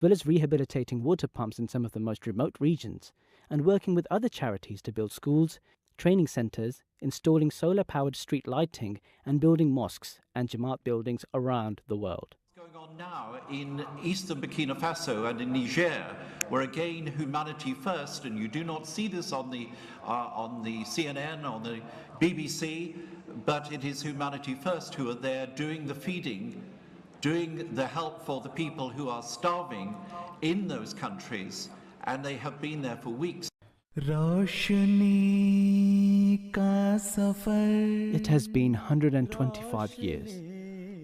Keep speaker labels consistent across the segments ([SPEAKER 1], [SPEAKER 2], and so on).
[SPEAKER 1] well as rehabilitating water pumps in some of the most remote regions, and working with other charities to build schools, training centres, installing solar-powered street lighting, and building mosques and Jamaat buildings around the world.
[SPEAKER 2] Going on now in eastern Burkina Faso and in Niger, where again humanity first, and you do not see this on the CNN, on the BBC, but it is humanity first who are there doing the feeding, doing the help for the people who are starving in those countries, and they have been there for weeks.
[SPEAKER 1] It has been 125 years.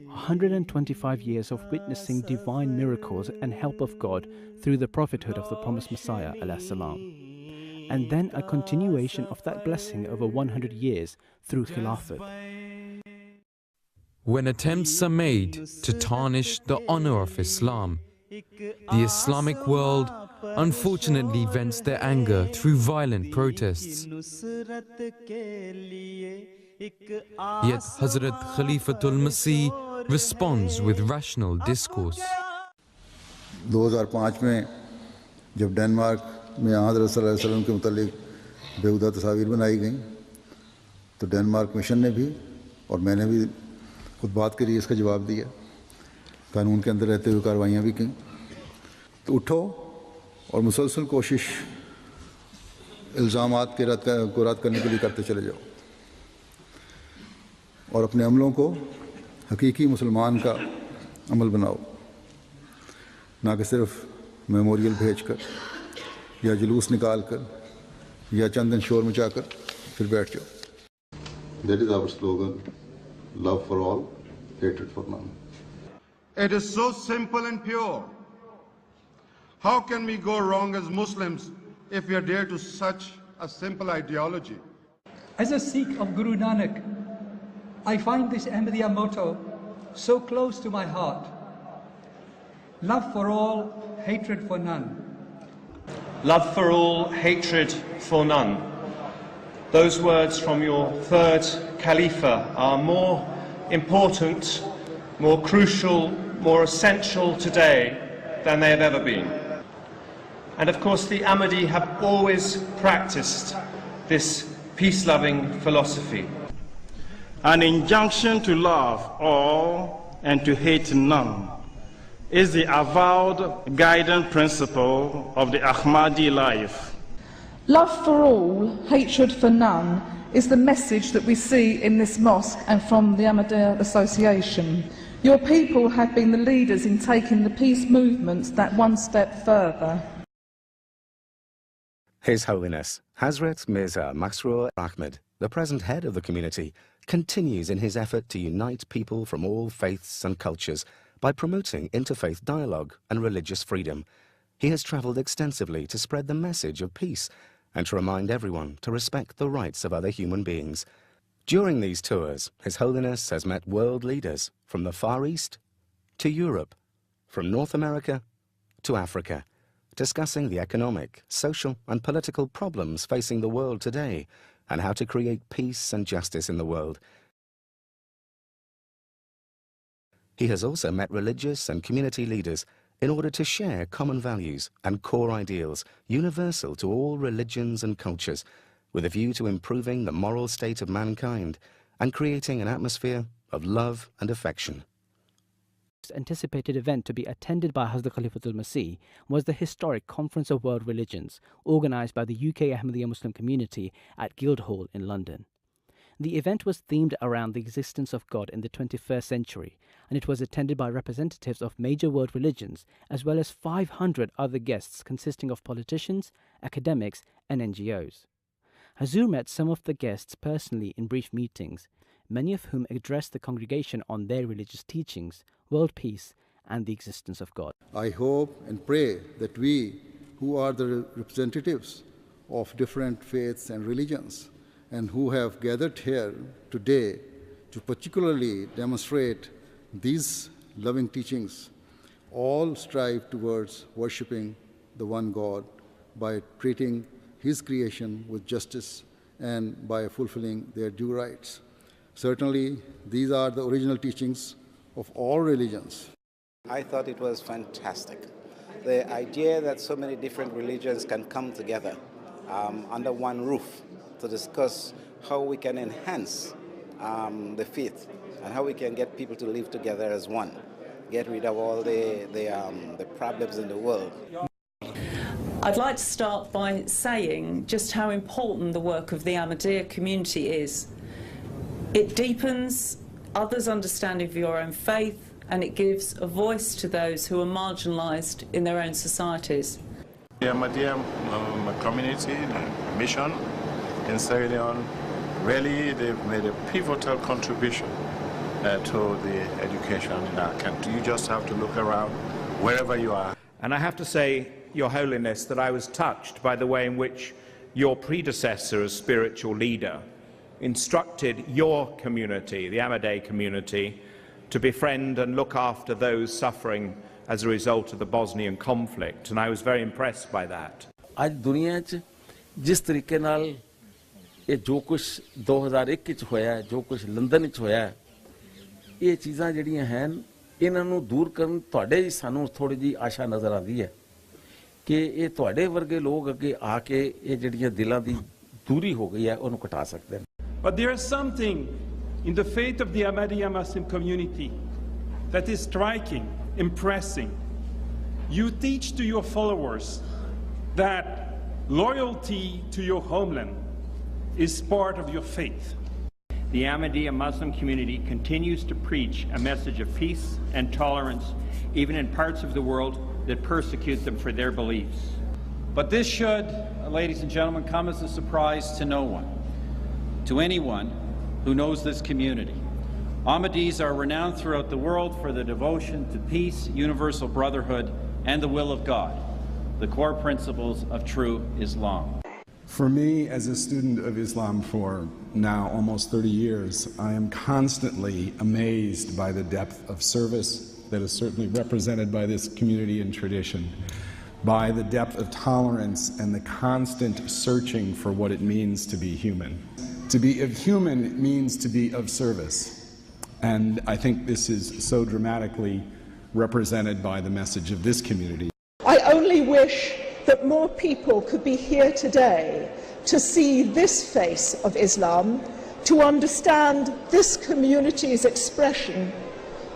[SPEAKER 1] 125 years of witnessing divine miracles and help of God through the prophethood of the promised Messiah ﷺ. And then a continuation of that blessing over 100 years through Khilafat.
[SPEAKER 3] When attempts are made to tarnish the honor of Islam, the Islamic world unfortunately vents their anger through violent protests. Yet Hazrat Khalifatul Masih responds with rational discourse.
[SPEAKER 4] 2005 में जब Denmark में हज़रत सल्लल्लाहु अलैहि वसल्लम के मुतालिक बेहुदा तस्वीर बनाई गई, तो डेनमार्क मिशन ने भी और मैंने भी खुद बात करी, इसका जवाब दिया, कानून के अंदर रहते हुए कार्रवाइयाँ भी की। तो उठो और मुसलसल कोशिश इल्ज़ामात को रद्द करने के लिए करते चले जाओ और अपने अमलों को हकीकी मुसलमान का अमल बनाओ, ना कि सिर्फ मेमोरियल भेजकर या जुलूस निकालकर या चंद दिन शोर मचाकर फिर बैठ जाओ। That is our slogan, love for all, hatred for none.
[SPEAKER 5] It is so simple and pure. How can we go wrong as Muslims if we adhere to such a simple ideology?
[SPEAKER 6] As a Sikh of Guru Nanak, I find this Ahmadiyya motto so close to my heart. Love for all, hatred for none.
[SPEAKER 7] Love for all, hatred for none. Those words from your third Khalifa are more important, more crucial, more essential today than they have ever been. And of course the Ahmadi have always practiced this peace-loving philosophy.
[SPEAKER 8] An injunction to love all and to hate none is the avowed guiding principle of the Ahmadi life.
[SPEAKER 9] Love for all, hatred for none is the message that we see in this mosque and from the Ahmadiyya Association. Your people have been the leaders in taking the peace movement that one step further.
[SPEAKER 10] His Holiness Hazrat Mirza Masroor Ahmad, the present head of the community, continues in his effort to unite people from all faiths and cultures by promoting interfaith dialogue and religious freedom. He has travelled extensively to spread the message of peace and to remind everyone to respect the rights of other human beings. During these tours, His Holiness has met world leaders from the Far East to Europe, from North America to Africa, discussing the economic, social and political problems facing the world today and how to create peace and justice in the world. He has also met religious and community leaders in order to share common values and core ideals universal to all religions and cultures, with a view to improving the moral state of mankind and creating an atmosphere of love and affection.
[SPEAKER 1] Anticipated event to be attended by Hazrat Khalifatul Masih was the historic Conference of World Religions, organised by the UK Ahmadiyya Muslim community at Guildhall in London. The event was themed around the existence of God in the 21st century, and it was attended by representatives of major world religions, as well as 500 other guests consisting of politicians, academics and NGOs. Hazur met some of the guests personally in brief meetings, many of whom addressed the congregation on their religious teachings, world peace and the existence of God.
[SPEAKER 4] I hope and pray that we, who are the representatives of different faiths and religions, and who have gathered here today to particularly demonstrate these loving teachings, all strive towards worshipping the one God by treating His creation with justice and by fulfilling their due rights. Certainly, these are the original teachings of all religions.
[SPEAKER 11] I thought it was fantastic. the idea that so many different religions can come together under one roof to discuss how we can enhance the faith and how we can get people to live together as one, get rid of all the problems in the world.
[SPEAKER 12] I'd like to start by saying just how important the work of the Ahmadiyya community is. It deepens others' understanding of your own faith, and it gives a voice to those who are marginalised in their own societies.
[SPEAKER 8] The Ahmadiyya community, the mission in Sierra Leone, really they've made a pivotal contribution to the education in our country. You just have to look around wherever you are.
[SPEAKER 13] And I have to say, Your Holiness, that I was touched by the way in which your predecessor as spiritual leader instructed your community, the Ahmadiyya community, to befriend and look after those suffering as a result of the Bosnian conflict, and I was very impressed by that.
[SPEAKER 14] आज दुनिया च जिस तरीके नाल ये जो कुछ 2001 च होया है, जो कुछ लंदन च होया है, ये चीज़ां जड़ियां हैं इन्हां नूं दूर करन तुहाडे सानूं थोड़ी जी आशा नज़र आती है कि ये तुहाडे वर्गे लोग अगे आके ये जड़ियां दिलां दी दूरी हो गई है उन्होंने कटा सकते हैं.
[SPEAKER 15] But there is something in the faith of the Ahmadiyya Muslim community that is striking, impressing. You teach to your followers that loyalty to your homeland is part of your faith.
[SPEAKER 16] The Ahmadiyya Muslim community continues to preach a message of peace and tolerance, even in parts of the world that persecute them for their beliefs.
[SPEAKER 17] But this should, ladies and gentlemen, come as a surprise to no one, to anyone who knows this community. Ahmadis are renowned throughout the world for their devotion to peace, universal brotherhood, and the will of God, the core principles of true Islam.
[SPEAKER 18] For me, as a student of Islam for now almost 30 years, I am constantly amazed by the depth of service that is certainly represented by this community and tradition, by the depth of tolerance and the constant searching for what it means to be human. To be of human means to be of service, and I think this is so dramatically represented by the message of this community.
[SPEAKER 19] I only wish that more people could be here today to see this face of Islam, to understand this community's expression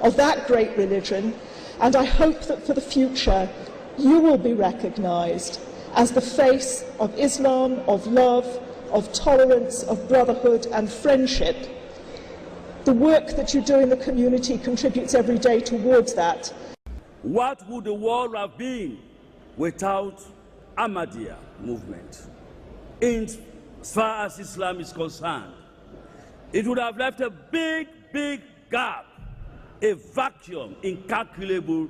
[SPEAKER 19] of that great religion, and I hope that for the future you will be recognised as the face of Islam, of love, of tolerance, of brotherhood and friendship. The work that you do in the community contributes every day towards that.
[SPEAKER 20] What would the world have been without Ahmadiyya movement? As far as Islam is concerned, it would have left a big, big gap, a vacuum incalculable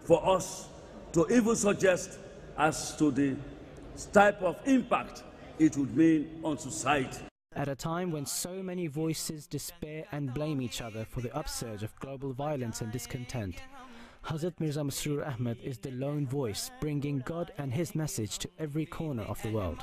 [SPEAKER 20] for us to even suggest as to the type of impact it would mean on society.
[SPEAKER 1] At a time when so many voices despair and blame each other for the upsurge of global violence and discontent, Hazrat Mirza Masroor Ahmad is the lone voice bringing God and his message to every corner of the world.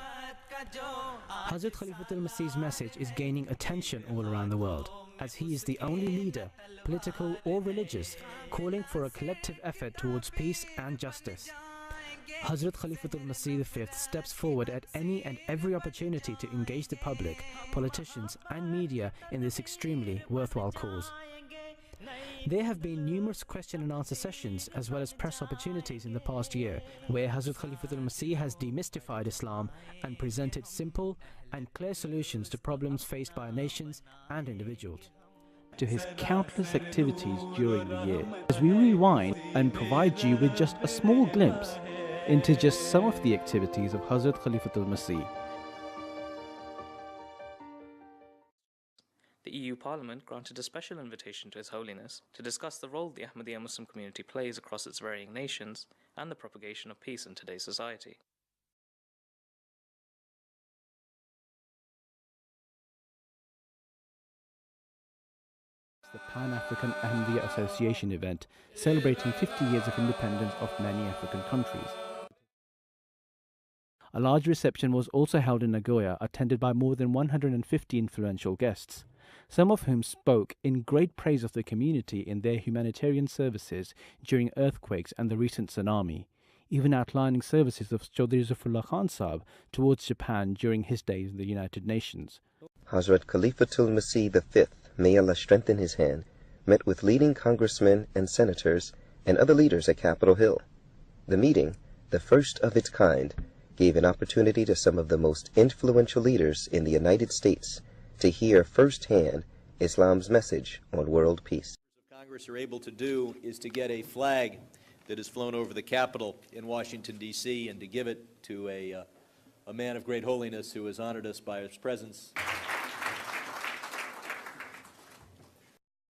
[SPEAKER 1] Hazrat Khalifatul Masih's message is gaining attention all around the world, as he is the only leader, political or religious, calling for a collective effort towards peace and justice. Hazrat Khalifatul Masih V steps forward at any and every opportunity to engage the public, politicians and media in this extremely worthwhile cause. There have been numerous question and answer sessions as well as press opportunities in the past year where Hazrat Khalifatul Masih has demystified Islam and presented simple and clear solutions to problems faced by nations and individuals. To his countless activities during the year, as we rewind and provide you with just a small glimpse into just some of the activities of Hazrat Khalifatul Masih.
[SPEAKER 21] The EU Parliament granted a special invitation to His Holiness to discuss the role the Ahmadiyya Muslim community plays across its varying nations and the propagation of peace in today's society. The
[SPEAKER 1] Pan-African Ahmadiyya Association event celebrating 50 years of independence of many African countries. A large reception was also held in Nagoya, attended by more than 150 influential guests, some of whom spoke in great praise of the community in their humanitarian services during earthquakes and the recent tsunami, even outlining services of Chaudhry Zafrullah Khan Sahib towards Japan during his days in the United Nations.
[SPEAKER 2] Hazrat Khalifatul Masih V, may Allah strengthen his hand, met with leading congressmen and senators and other leaders at Capitol Hill. The meeting, the first of its kind, gave an opportunity to some of the most influential leaders in the United States to hear firsthand Islam's message on world peace.
[SPEAKER 22] Congress are able to do is to get a flag that is flown over the Capitol in Washington, D.C., and to give it to a man of great holiness who has honored us by his presence.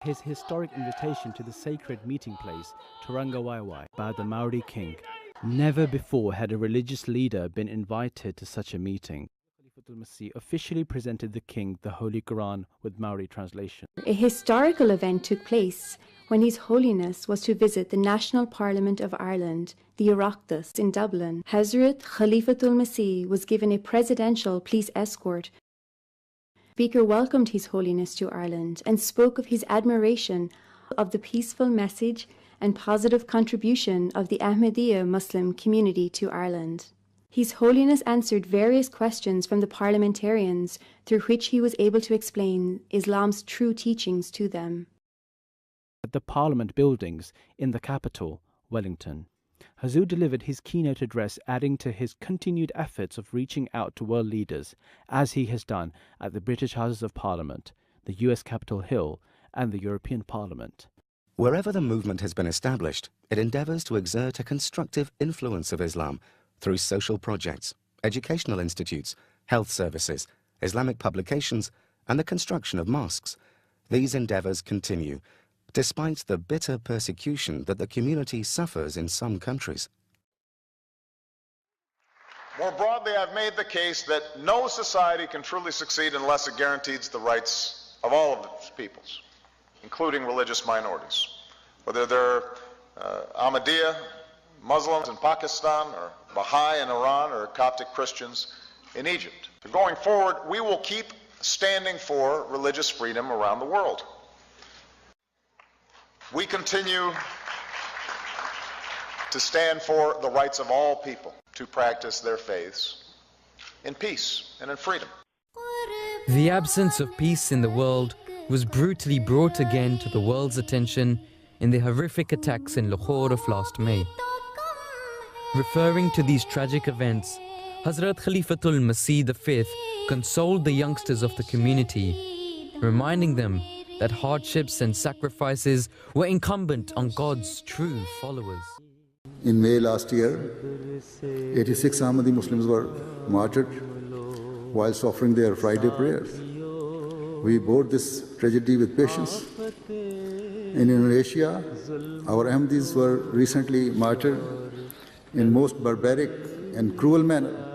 [SPEAKER 1] His historic invitation to the sacred meeting place, Turangawaiwai, by the Maori king. Never before had a religious leader been invited to such a meeting. Khalifatul Masih officially presented the king the Holy Quran with Maori translation.
[SPEAKER 23] A historical event took place when His Holiness was to visit the National Parliament of Ireland, the Oireachtas, in Dublin. Hazrat Khalifatul Masih was given a presidential police escort. The speaker welcomed His Holiness to Ireland and spoke of his admiration of the peaceful message and positive contribution of the Ahmadiyya Muslim community to Ireland. His Holiness answered various questions from the parliamentarians, through which he was able to explain Islam's true teachings to them.
[SPEAKER 1] At the Parliament buildings in the capital, Wellington, Hazur delivered his keynote address, adding to his continued efforts of reaching out to world leaders, as he has done at the British Houses of Parliament, the US Capitol Hill, and the European Parliament.
[SPEAKER 10] Wherever the movement has been established, it endeavours to exert a constructive influence of Islam through social projects, educational institutes, health services, Islamic publications, and the construction of mosques. These endeavours continue, despite the bitter persecution that the community suffers in some countries.
[SPEAKER 24] More broadly, I've made the case that no society can truly succeed unless it guarantees the rights of all of its peoples, including religious minorities, whether they're Ahmadiyya, Muslims in Pakistan, or Baha'i in Iran, or Coptic Christians in Egypt. Going forward, we will keep standing for religious freedom around the world. We continue to stand for the rights of all people to practice their faiths in peace and in freedom.
[SPEAKER 3] The absence of peace in the world was brutally brought again to the world's attention in the horrific attacks in Lahore of last May. Referring to these tragic events, Hazrat Khalifatul Masih V consoled the youngsters of the community, reminding them that hardships and sacrifices were incumbent on God's true followers.
[SPEAKER 4] In May last year, 86 Ahmadi Muslims were martyred while offering their Friday prayers. We bore this tragedy with patience. In Indonesia, our Ahmadis were recently martyred in most barbaric and cruel manner.